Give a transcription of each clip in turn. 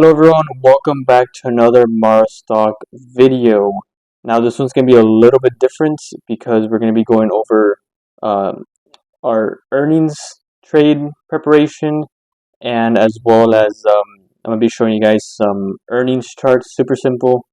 Hello everyone, welcome back to another Mara Stock video. Now this one's going to be a little bit different because we're going to be going over um, our earnings trade preparation, and as well as I'm going to be showing you guys some earnings charts, super simple,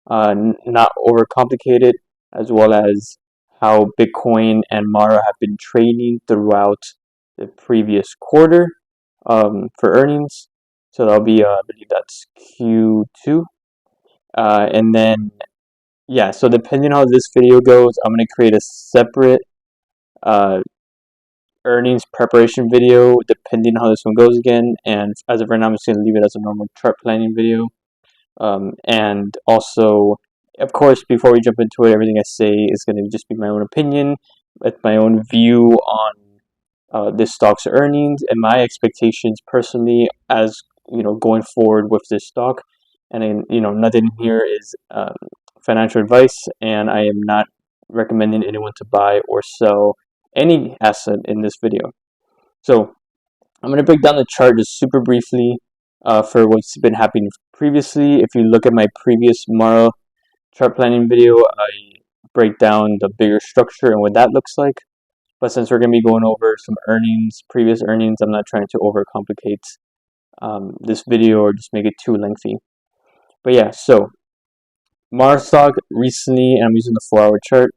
not overcomplicated, as well as how Bitcoin and Mara have been trading throughout the previous quarter for earnings. So that'll be, I believe that's Q2. And then, yeah, so depending on how this video goes, I'm going to create a separate uh, earnings preparation video depending on how this one goes again. And as of right now, I'm just going to leave it as a normal chart planning video. And also, of course, before we jump into it, everything I say is going to just be my own opinion, with my own view on this stock's earnings and my expectations personally as going forward with this stock. And then, nothing here is financial advice, and I am not recommending anyone to buy or sell any asset in this video. So I'm going to break down the chart just super briefly for what's been happening previously. If you look at my previous Mara chart planning video, I break down the bigger structure and what that looks like. But since we're going to be going over some previous earnings, I'm not trying to overcomplicate this video or just make it too lengthy. But yeah, so Mara stock recently, and I'm using the 4-hour chart,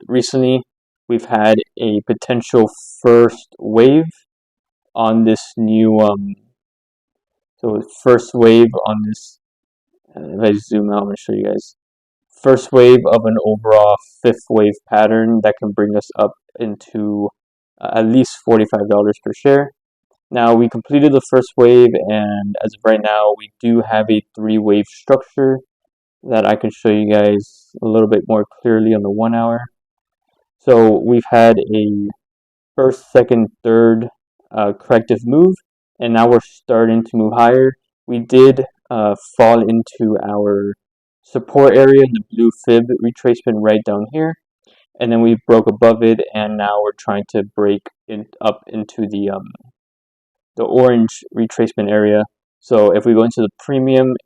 recently we've had a potential first wave on this new, so first wave on this, if I zoom out, I'm going to show you guys. First wave of an overall fifth wave pattern that can bring us up into at least $45 per share. Now, we completed the first wave, and as of right now, we do have a 3-wave structure that I can show you guys a little bit more clearly on the 1 hour. So we've had a first, second, third corrective move, and now we're starting to move higher. We did fall into our support area, the blue fib retracement right down here, and then we broke above it, and now we're trying to break up into the orange retracement area. So if we go into the premium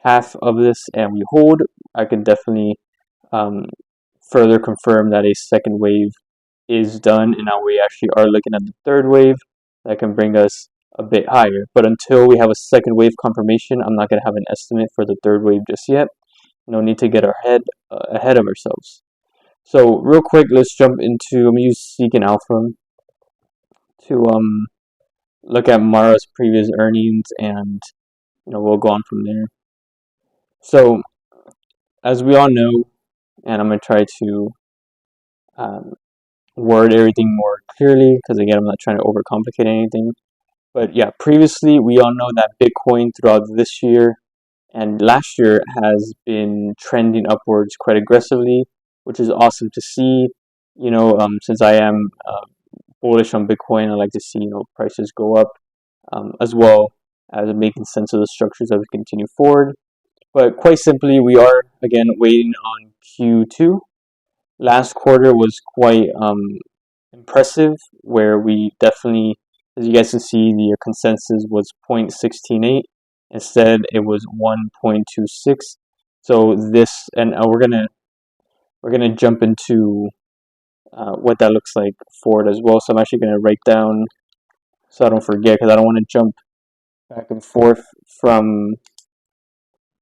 half of this and we hold, I can definitely further confirm that a second wave is done, and now we actually are looking at the third wave that can bring us a bit higher. But until we have a second wave confirmation, I'm not going to have an estimate for the third wave just yet. No need to get ahead of ourselves. So real quick, let's jump into, I'm going to use Seek and Alpha to look at Mara's previous earnings, and we'll go on from there. So as we all know, and I'm going to try to word everything more clearly, because again, I'm not trying to overcomplicate anything. But yeah, previously we all know that Bitcoin throughout this year and last year has been trending upwards quite aggressively, which is awesome to see. Since I am bullish on Bitcoin, I like to see prices go up, as well as making sense of the structures as we continue forward. But quite simply, we are again waiting on Q2. Last quarter was quite impressive, where we definitely, as you guys can see, the consensus was 0.168. Instead, it was 1.26. So this, and we're gonna jump into what that looks like for it as well. So I'm actually gonna write down so I don't forget, because I don't want to jump back and forth from.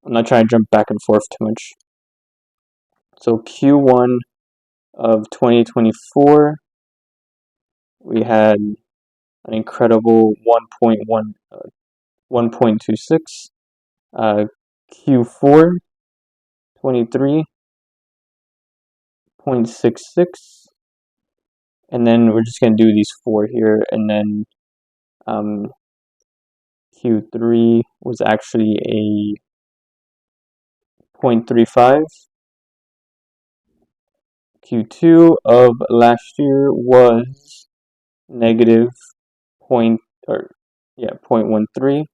I'm not trying to jump back and forth too much. So Q1 of 2024, we had an incredible 1.26. Q4 23 0.66, and then we're just going to do these 4 here, and then Q3 was actually a 0.35. Q2 of last year was negative 0.13.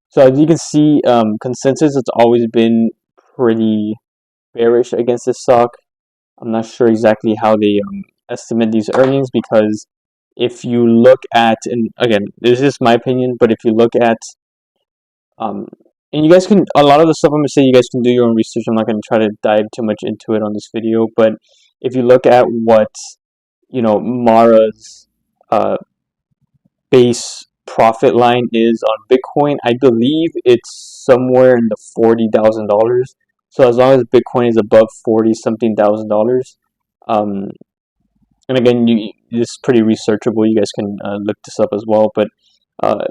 So as you can see, consensus has always been pretty bearish against this stock. I'm not sure exactly how they estimate these earnings, because if you look at, and again, this is my opinion, but if you look at and you guys can, a lot of the stuff I'm gonna say, you guys can do your own research. I'm not gonna try to dive too much into it on this video, but if you look at what, Mara's uh, base profit line is on Bitcoin, I believe it's somewhere in the $40,000. So as long as Bitcoin is above 40 something thousand dollars, um, and again, it's pretty researchable. You guys can look this up as well. But uh,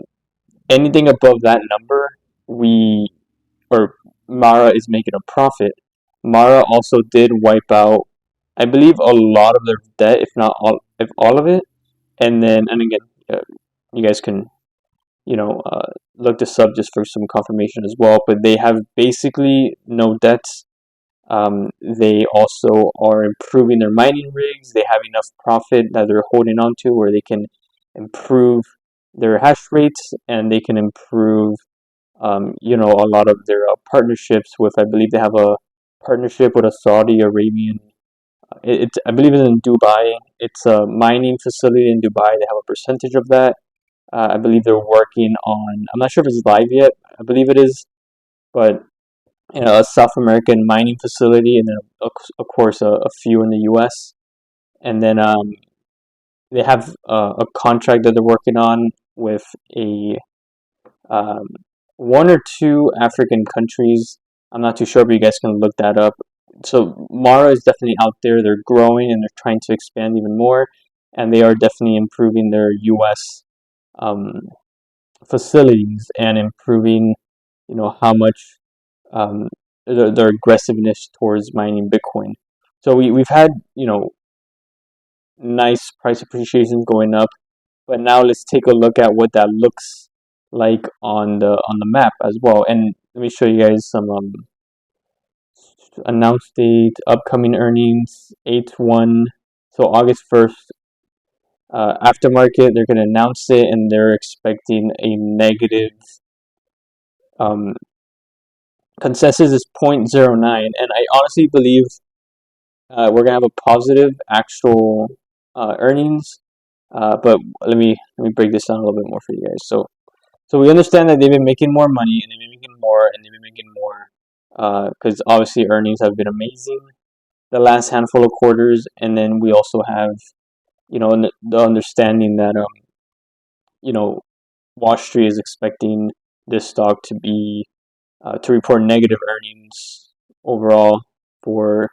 anything above that number, we or Mara is making a profit. Mara also did wipe out, I believe, a lot of their debt, if all of it. And again, you guys can look this up just for some confirmation as well. But they have basically no debts. They also are improving their mining rigs. They have enough profit that they're holding on to where they can improve their hash rates, and they can improve, a lot of their partnerships with, I believe they have a partnership with a Saudi Arabian. I believe it's in Dubai. It's a mining facility in Dubai. They have a percentage of that. I believe they're working on. I'm not sure if it's live yet. I believe it is, but a South American mining facility, and then of course a few in the U.S. And then they have a contract that they're working on with a um, one or two African countries. I'm not too sure, but you guys can look that up. So Mara is definitely out there. They're growing and they're trying to expand even more, and they are definitely improving their U.S. Um, facilities and improving, how much um, their aggressiveness towards mining Bitcoin. So we've had, nice price appreciations going up, but now let's take a look at what that looks like on the map as well. And let me show you guys some announced date, upcoming earnings, 8/1, so August 1st. Aftermarket, they're going to announce it, and they're expecting a negative. Um, Consensus is 0.09, and I honestly believe we're gonna have a positive actual earnings. But let me break this down a little bit more for you guys. So we understand that they've been making more money, and they've been making more, and they've been making more because obviously earnings have been amazing the last handful of quarters, and then we also have the understanding that you know Wall Street is expecting this stock to report negative earnings overall for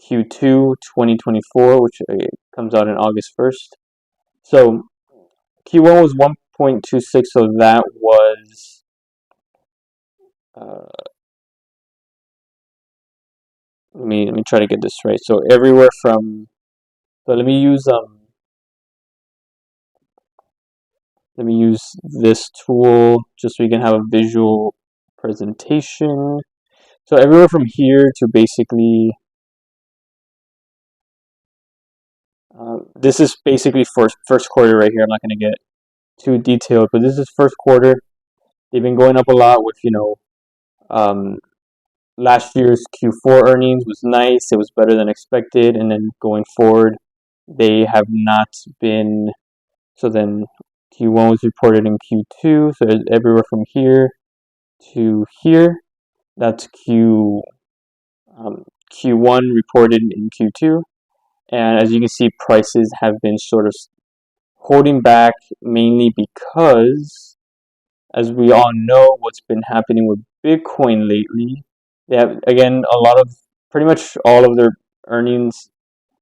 Q2 2024, which comes out in August 1st. So Q1 was 1.26, so that was uh, let me try to get this right. So everywhere from let me use this tool just so we can have a visual presentation. So everywhere from here to basically this is basically first quarter right here. I'm not going to get too detailed, but this is first quarter. They've been going up a lot with um, last year's Q4 earnings was nice. It was better than expected, and then going forward, they have not been. So then Q1 was reported in Q2. So everywhere from here to here, that's Q1 reported in Q2. And as you can see, prices have been sort of holding back mainly because, as we all know, what's been happening with Bitcoin lately. They have, again, pretty much all of their earnings.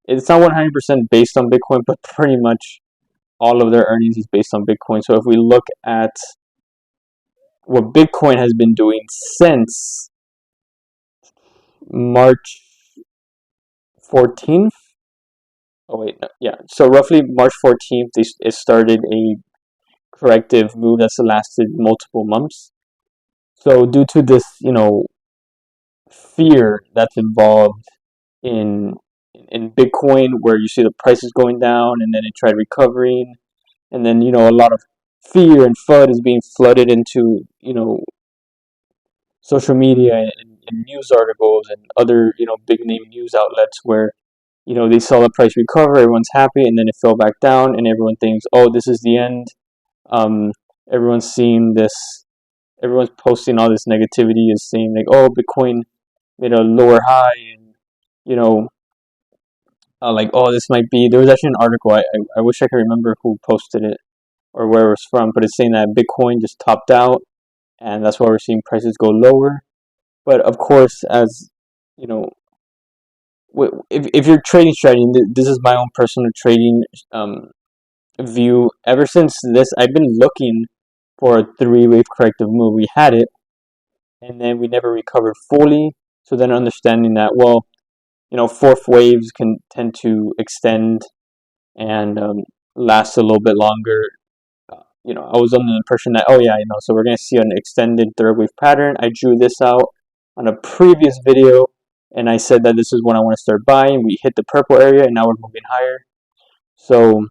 It's not 100% based on Bitcoin, but pretty much all of their earnings is based on Bitcoin. So if we look at what Bitcoin has been doing since March 14th. Oh wait, no, yeah. So roughly March 14th, it started a corrective move that's lasted multiple months. So due to this, fear that's involved in in Bitcoin, where you see the prices going down and then it tried recovering, and then a lot of fear and FUD is being flooded into social media and news articles and other big name news outlets where they saw the price recover, everyone's happy, and then it fell back down, and everyone thinks, oh, this is the end. Um, Everyone's seeing this everyone's posting all this negativity, is saying like, oh, Bitcoin made a lower high, and you know, like, oh, this might be. There was actually an article. I wish I could remember who posted it or where it was from, but it's saying that Bitcoin just topped out, and that's why we're seeing prices go lower. But of course, as you know, if you're trading strategy, and this is my own personal trading view. Ever since this, I've been looking for a three-wave corrective move. We had it, and then we never recovered fully. So then understanding that, well, fourth waves can tend to extend and last a little bit longer. I was under the impression that, oh yeah, so we're going to see an extended third wave pattern. I drew this out on a previous video, and I said that this is when I want to start buying. We hit the purple area, and now we're moving higher. So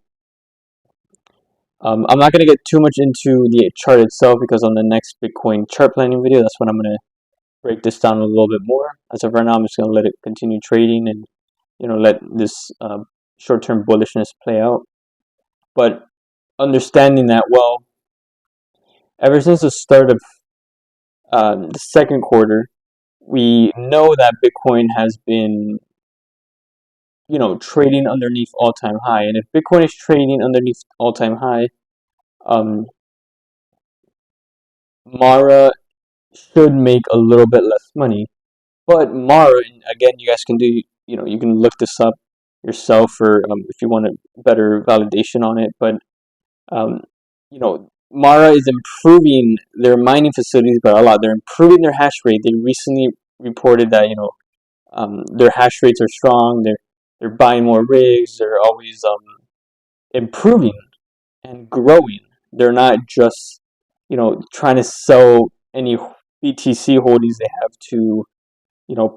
I'm not going to get too much into the chart itself, because on the next Bitcoin chart planning video, that's when I'm going to break this down a little bit more. As of right now, I'm just going to let it continue trading and let this short-term bullishness play out. But understanding that, well, ever since the start of the second quarter, we know that Bitcoin has been trading underneath all-time high. And if Bitcoin is trading underneath all-time high, Mara should make a little bit less money. But Mara, and again, you guys can do, you can look this up yourself, or if you want a better validation on it. But Mara is improving their mining facilities by a lot. They're improving their hash rate. They recently reported that their hash rates are strong. They're buying more rigs. They're always improving and growing. They're not just trying to sell any BTC holdings they have to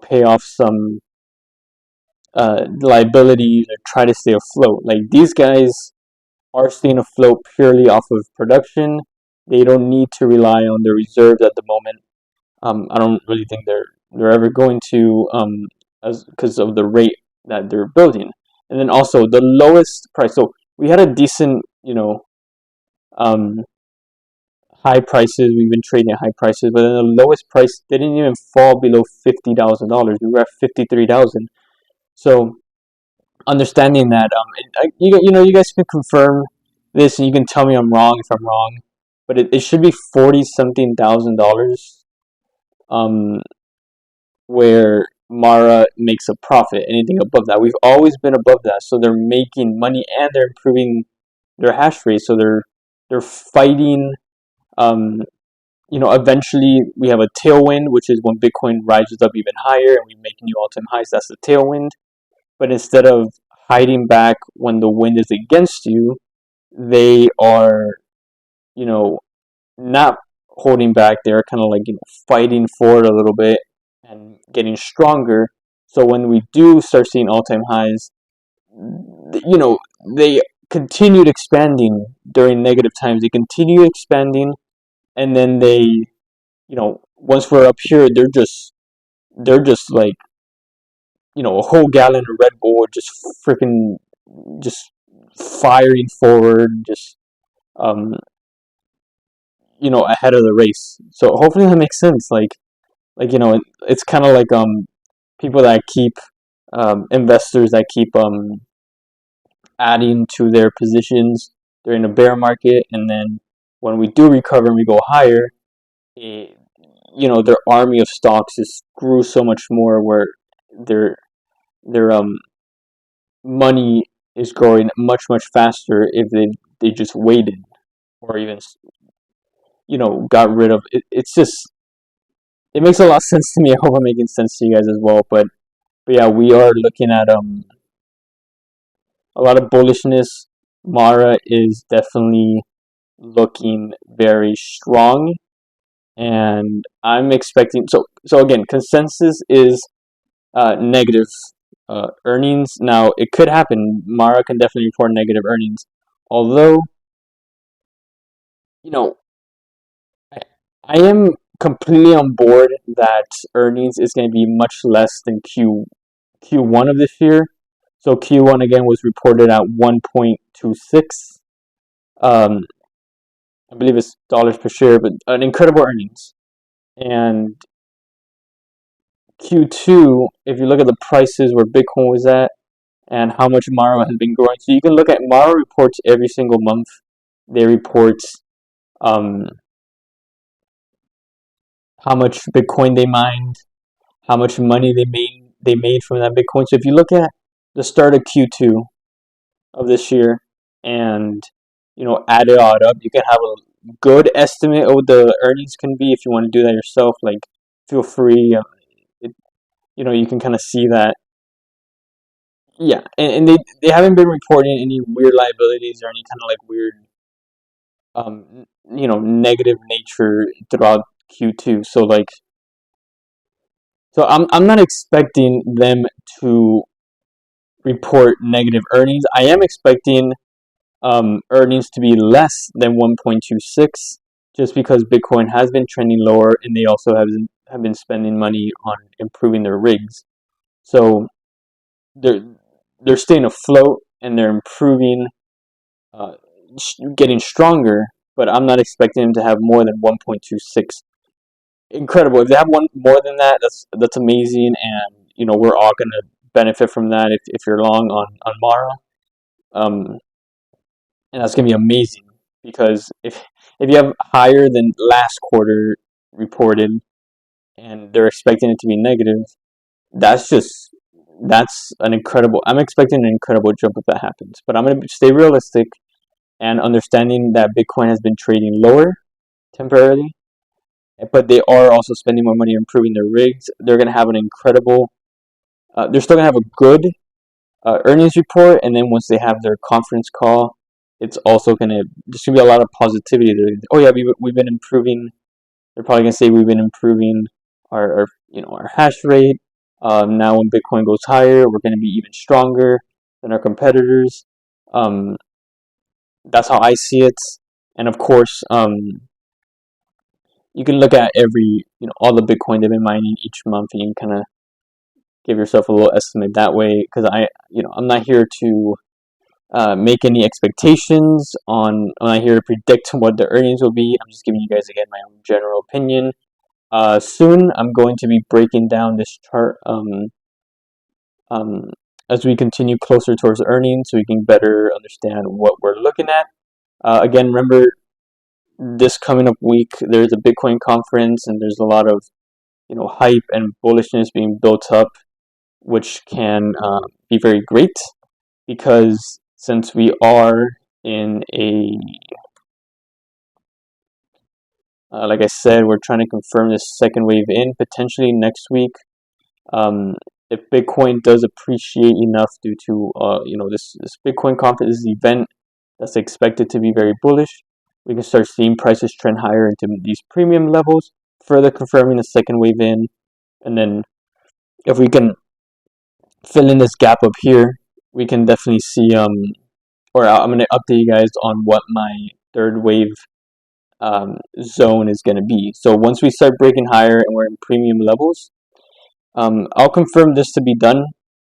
pay off some liabilities or try to stay afloat. Like, these guys are staying afloat purely off of production. They don't need to rely on their reserves at the moment. I don't really think they're ever going to, because of the rate that they're building. And then also the lowest price. So we had a decent, high prices. We've been trading at high prices, but then the lowest price didn't even fall below $50,000. We were at 53,000. So understanding that, you guys can confirm this, and you can tell me I'm wrong if I'm wrong, but it should be 40-something thousand dollars, where Mara makes a profit. Anything above that, we've always been above that. So they're making money and they're improving their hash rate. So they're fighting. Eventually we have a tailwind, which is when Bitcoin rises up even higher and we make new all-time highs. That's the tailwind. But instead of hiding back when the wind is against you, they are, not holding back. They're kind of like, fighting forward a little bit and getting stronger. So when we do start seeing all-time highs, they continued expanding during negative times. They continue expanding, and then they, once we're up here, they're just like, a whole gallon of Red Bull, just freaking, just firing forward, just ahead of the race. So hopefully that makes sense. Like it's kind of like people that keep investors that keep adding to their positions during a bear market, and then when we do recover and we go higher, their army of stocks just grew so much more, where their money is growing much faster if they just waited, or even got rid of it. It's just, it makes a lot of sense to me. I hope I'm making sense to you guys as well. But yeah, we are looking at a lot of bullishness. Mara is definitely looking very strong, and I'm expecting, so again, consensus is negative earnings. Now it could happen. Mara can definitely report negative earnings, although I am completely on board that earnings is going to be much less than Q1 of this year. So Q1 again was reported at 1.26. I believe it's dollars per share, but an incredible earnings. And Q2, if you look at the prices where Bitcoin was at and how much Mara has been growing, so you can look at Mara reports every single month. They report um, how much Bitcoin they mined, how much money they made from that Bitcoin. So if you look at the start of Q2 of this year and add it all up, you can have a good estimate of what the earnings can be. If you want to do that yourself, like, feel free. It, you can kind of see that. Yeah, and they haven't been reporting any weird liabilities or any kind of like weird negative nature throughout Q2. So I'm not expecting them to report negative earnings. I am expecting earnings to be less than 1.26, just because Bitcoin has been trending lower, and they also have been spending money on improving their rigs. So they're they're staying afloat and they're improving, uh, getting stronger. But I'm not expecting them to have more than 1.26. Incredible. If they have one more than that, that's amazing, and we're all gonna benefit from that if you're long on Mara. Um, and that's gonna be amazing, because if you have higher than last quarter reported and they're expecting it to be negative, that's just that's an incredible. I'm expecting an incredible jump if that happens, but I'm gonna stay realistic and understanding that Bitcoin has been trading lower temporarily, but they are also spending more money improving their rigs. They're gonna have an incredible. They're still gonna have a good earnings report, and then once they have their conference call, it's also there's gonna be a lot of positivity. Oh yeah, we've been improving. They're probably gonna say we've been improving our hash rate. Now when Bitcoin goes higher, we're gonna be even stronger than our competitors. Um, that's how I see it. And of course, you can look at all the Bitcoin they've been mining each month, and you can kind of give yourself a little estimate that way. Because I'm not here to make any expectations on. I'm not here to predict what the earnings will be. I'm just giving you guys again my own general opinion. Soon I'm going to be breaking down this chart um, as we continue closer towards earnings, so we can better understand what we're looking at. Again, remember, this coming up week there's a Bitcoin conference, and there's a lot of hype and bullishness being built up, which can be very great, because since we are in a like I said, we're trying to confirm this second wave in potentially next week. If Bitcoin does appreciate enough due to this Bitcoin conference, this event that's expected to be very bullish, we can start seeing prices trend higher into these premium levels, further confirming the second wave in. And then if we can fill in this gap up here, we can definitely see or I'm going to update you guys on what my third wave zone is going to be. So once we start breaking higher and we're in premium levels, I'll confirm this to be done,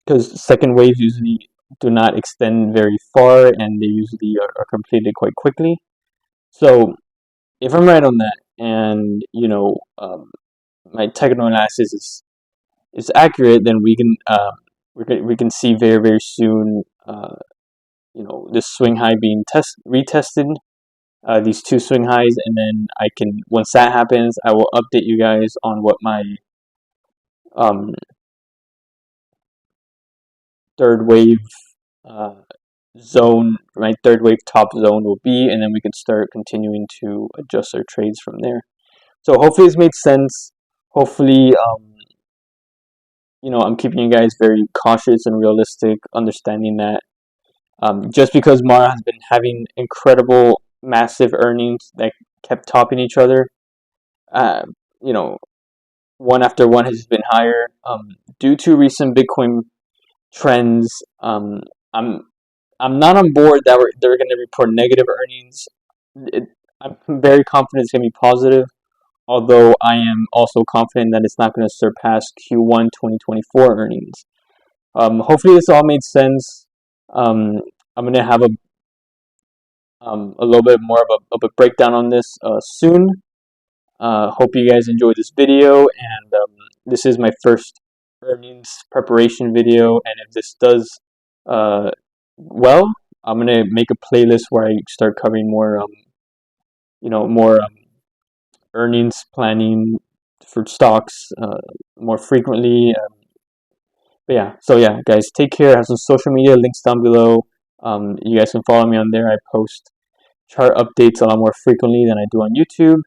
because second waves usually do not extend very far, and they usually are completed quite quickly. So if I'm right on that, and my technical analysis is accurate, then we can see very very soon this swing high being retested, these two swing highs, and then once that happens, I will update you guys on what my um, third wave uh, zone, my third wave top zone will be, and then we can start continuing to adjust our trades from there. So hopefully this made sense. Hopefully, I'm keeping you guys very cautious and realistic, understanding that just because Mara has been having incredible, massive earnings that kept topping each other, uh, you know, one after one has been higher. Due to recent Bitcoin trends, I'm I'm not on board that they're going to report negative earnings. I'm very confident it's going to be positive, although I am also confident that it's not going to surpass Q1 2024 earnings. Hopefully this all made sense. I'm going to have a little bit more of a breakdown on this soon. Hope you guys enjoyed this video, and this is my first earnings preparation video, and if this does well, I'm gonna make a playlist where I start covering more more earnings planning for stocks more frequently. But yeah, so yeah, guys, take care. I have some social media links down below. You guys can follow me on there. I post chart updates a lot more frequently than I do on YouTube.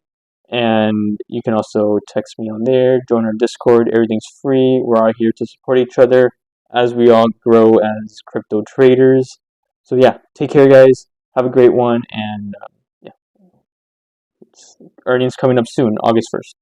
And you can also text me on there, join our Discord. Everything's free. We're all here to support each other as we all grow as crypto traders. So yeah, take care, guys. Have a great one, and yeah, earnings coming up soon, August 1st.